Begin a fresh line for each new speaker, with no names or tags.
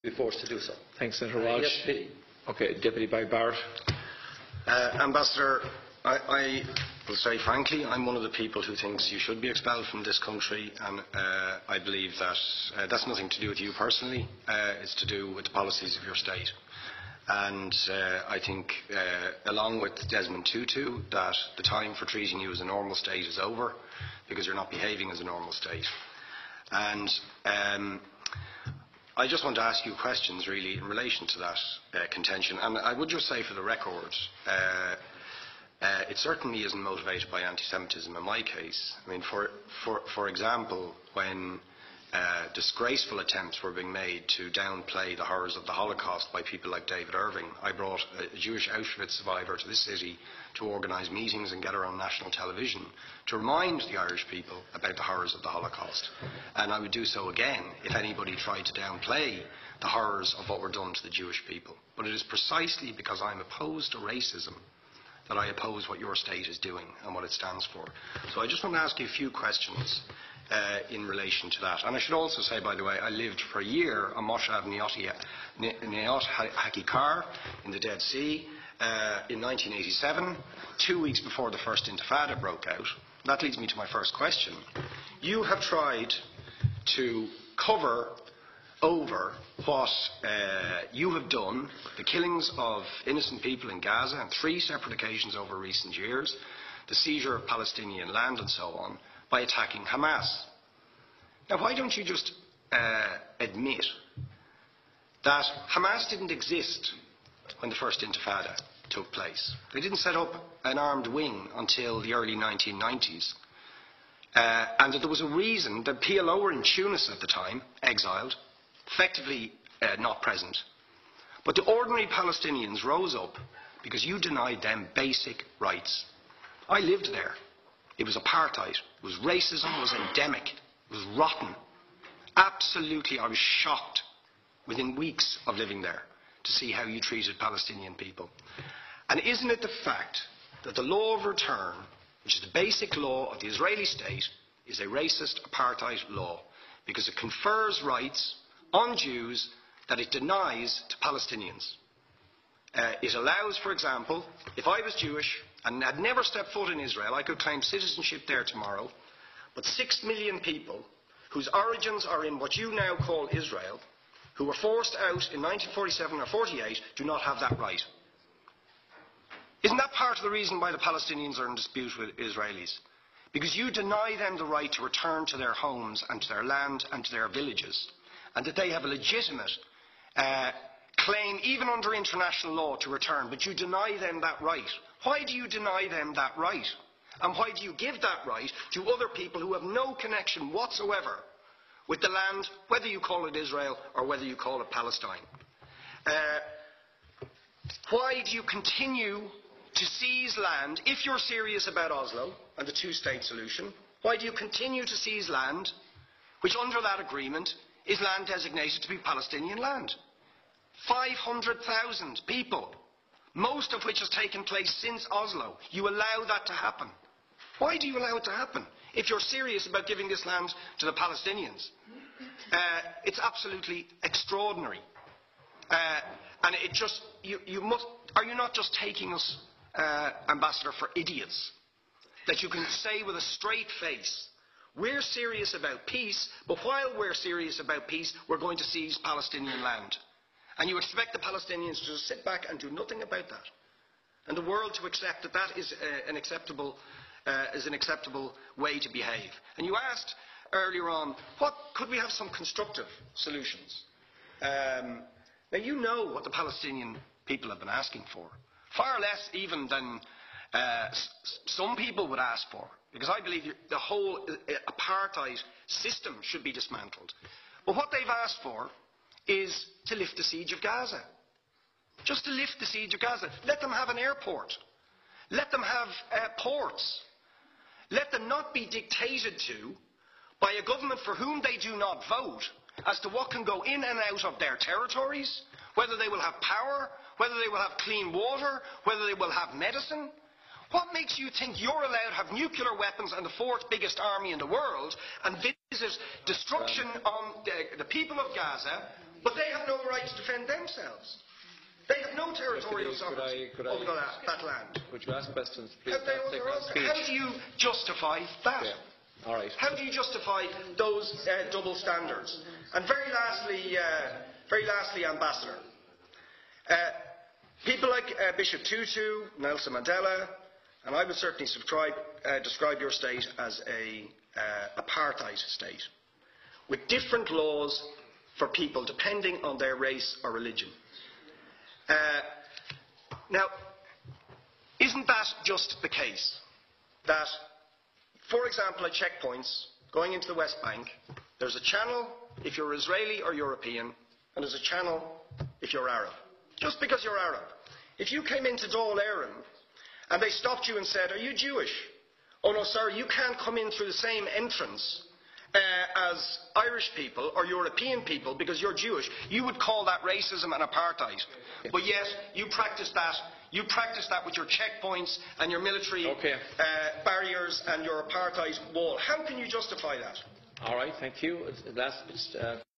be forced to do so.
Thanks, Senator Walsh.
Yes, Pity.
Okay, Deputy by Barrett.
Ambassador, I will say frankly, I'm one of the people who thinks you should be expelled from this country, and I believe that that's nothing to do with you personally. It's to do with the policies of your state. And I think, along with Desmond Tutu, that the time for treating you as a normal state is over, because you're not behaving as a normal state. And I just want to ask you questions, really, in relation to that contention. And I would just say, for the record, it certainly isn't motivated by anti-Semitism in my case. I mean, for example, when disgraceful attempts were being made to downplay the horrors of the Holocaust by people like David Irving, I brought a Jewish Auschwitz survivor to this city to organise meetings and get her on national television to remind the Irish people about the horrors of the Holocaust. And I would do so again if anybody tried to downplay the horrors of what were done to the Jewish people. But it is precisely because I'm opposed to racism that I oppose what your state is doing and what it stands for. So I just want to ask you a few questions in relation to that. And I should also say, by the way, I lived for a year on Moshav Neot Hakikar in the Dead Sea in 1987, 2 weeks before the first Intifada broke out. That leads me to my first question. You have tried to cover over what you have done, the killings of innocent people in Gaza on 3 separate occasions over recent years, the seizure of Palestinian land and so on, by attacking Hamas. Now, why don't you just admit that Hamas didn't exist when the first Intifada took place? They didn't set up an armed wing until the early 1990s. And that there was a reason that PLO were in Tunis at the time, exiled, effectively not present. But the ordinary Palestinians rose up because you denied them basic rights. I lived there. It was apartheid. It was racism. It was endemic. It was rotten. Absolutely, I was shocked within weeks of living there to see how you treated Palestinian people. And isn't it the fact that the law of return, which is the basic law of the Israeli state, is a racist apartheid law because it confers rights on Jews that it denies to Palestinians? It allows, for example, if I was Jewish and had never stepped foot in Israel, I could claim citizenship there tomorrow, but 6 million people whose origins are in what you now call Israel, who were forced out in 1947 or 48, do not have that right. Isn't that part of the reason why the Palestinians are in dispute with Israelis? Because you deny them the right to return to their homes and to their land and to their villages, and that they have a legitimate claim, even under international law, to return, but you deny them that right. Why do you deny them that right? And why do you give that right to other people who have no connection whatsoever with the land, whether you call it Israel or whether you call it Palestine? Why do you continue to seize land, if you're serious about Oslo and the two-state solution? Why do you continue to seize land, which under that agreement is land designated to be Palestinian land? 500,000 people, most of which has taken place since Oslo. You allow that to happen. Why do you allow it to happen if you're serious about giving this land to the Palestinians? It's absolutely extraordinary. And it just, you must, are you not just taking us, Ambassador, for idiots? That you can say with a straight face, we're serious about peace, but while we're serious about peace, we're going to seize Palestinian land. And you expect the Palestinians to just sit back and do nothing about that. And the world to accept that that is an acceptable way to behave. And you asked earlier on, could we have some constructive solutions? Now, you know what the Palestinian people have been asking for. Far less even than some people would ask for. Because I believe the whole apartheid system should be dismantled. But what they've asked for is to lift the siege of Gaza. Just to lift the siege of Gaza. Let them have an airport. Let them have ports. Let them not be dictated to by a government for whom they do not vote as to what can go in and out of their territories, whether they will have power, whether they will have clean water, whether they will have medicine. What makes you think you're allowed to have nuclear weapons and the 4th biggest army in the world and visit destruction on the people of Gaza, but they have no right themselves. They have no territorial sovereignty over that land.
Could you ask questions, please?
How do you justify that?
Yeah. All right.
How do you justify those double standards? And very lastly, Ambassador, people like Bishop Tutu, Nelson Mandela, and I would certainly describe your state as a apartheid state, with different laws for people depending on their race or religion. Now, isn't that just the case that, for example, at checkpoints going into the West Bank, there's a channel if you're Israeli or European, and there's a channel if you're Arab? Just because you're Arab. If you came into Dáil Éireann and they stopped you and said, "Are you Jewish?" "Oh no, sorry, you can't come in through the same entrance as Irish people or European people because you're Jewish," you would call that racism and apartheid. But yet you practice that. You practice that with your checkpoints and your military barriers and your apartheid wall. How can you justify that?
All right, thank you. Last